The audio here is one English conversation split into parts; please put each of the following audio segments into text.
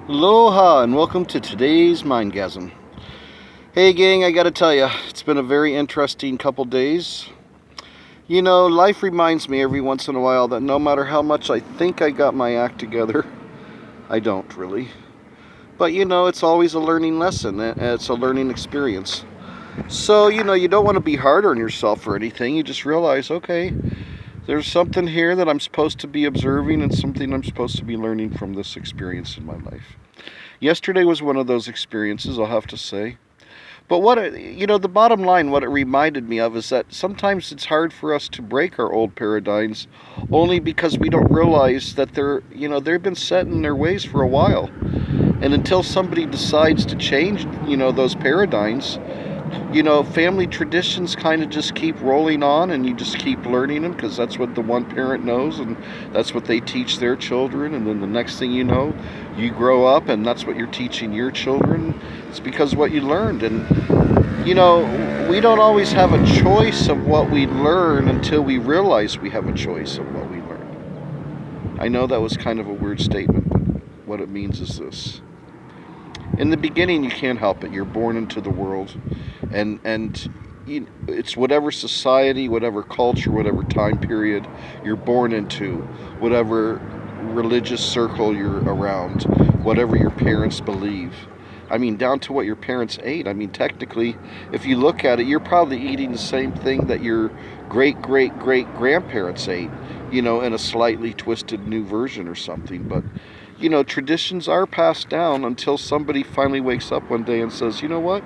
Aloha and welcome to today's MINDGASM. Hey gang, I gotta tell you, it's been a very interesting couple days. You know, life reminds me every once in a while that no matter how much I think I got my act together, I don't really. But you know, it's always a learning lesson, and it's a learning experience. So, you know, you don't want to be hard on yourself or anything. You just realize, okay, there's something here that I'm supposed to be observing and something I'm supposed to be learning from this experience in my life. Yesterday was one of those experiences, I'll have to say. But the bottom line, what it reminded me of is that sometimes it's hard for us to break our old paradigms only because we don't realize that they've been set in their ways for a while. And until somebody decides to change, those paradigms, family traditions kind of just keep rolling on, and you just keep learning them because that's what the one parent knows and that's what they teach their children. And then the next thing you know, you grow up and that's what you're teaching your children. It's because what you learned. And we don't always have a choice of what we learn until we realize we have a choice of what we learn. I know that was kind of a weird statement, but what it means is this. In the beginning, you can't help it. You're born into the world, and it's whatever society, whatever culture, whatever time period you're born into, whatever religious circle you're around, whatever your parents believe. I mean, down to what your parents ate. I mean, technically, if you look at it, you're probably eating the same thing that your great-great-great-grandparents ate, in a slightly twisted new version or something. But traditions are passed down until somebody finally wakes up one day and says, you know what,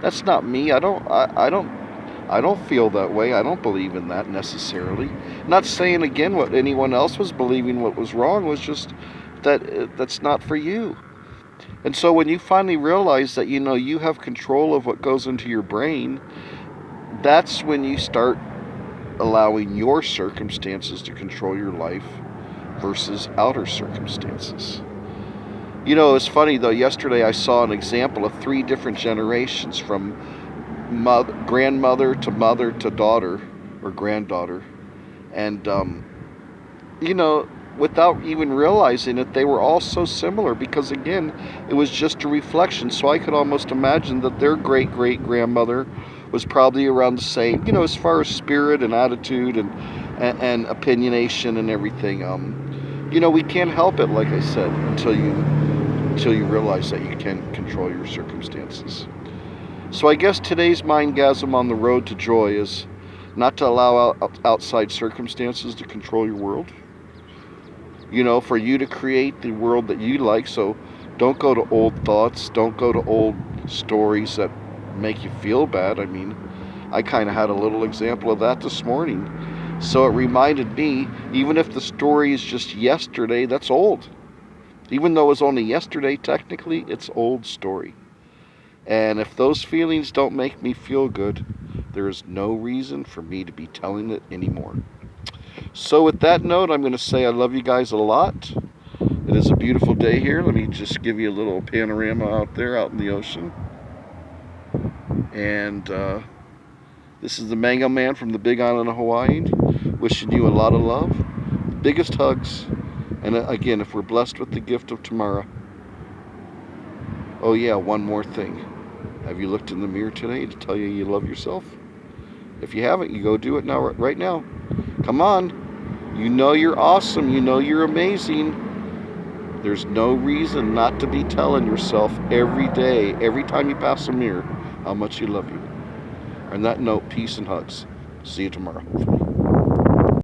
that's not me. I don't feel that way. I don't believe in that necessarily. Not saying again what anyone else was believing what was wrong, was just that that's not for you. And so when you finally realize that you have control of what goes into your brain, that's when you start allowing your circumstances to control your life versus outer circumstances. It's funny though, yesterday I saw an example of 3 different generations, from grandmother to daughter or granddaughter. And, without even realizing it, they were all so similar because, again, it was just a reflection. So I could almost imagine that their great-great-grandmother was probably around the same, as far as spirit and attitude and opinionation and everything. We can't help it, like I said, until you realize that you can control your circumstances. So I guess today's MINDGASM on the road to joy is not to allow outside circumstances to control your world. For you to create the world that you like. So don't go to old thoughts. Don't go to old stories that make you feel bad. I mean, I kind of had a little example of that this morning. So it reminded me, even if the story is just yesterday, that's old. Even though it was only yesterday, technically, it's old story. And if those feelings don't make me feel good, there is no reason for me to be telling it anymore. So with that note, I'm going to say I love you guys a lot. It is a beautiful day here. Let me just give you a little panorama out there, out in the ocean. And this is the Mango Man from the Big Island of Hawaii, wishing you a lot of love, biggest hugs, and again, if we're blessed with the gift of tomorrow. Oh yeah, one more thing. Have you looked in the mirror today to tell you love yourself? If you haven't, you go do it now, right now. Come on. You're awesome. You're amazing. There's no reason not to be telling yourself every day, every time you pass a mirror, how much you love you. On that note, peace and hugs. See you tomorrow.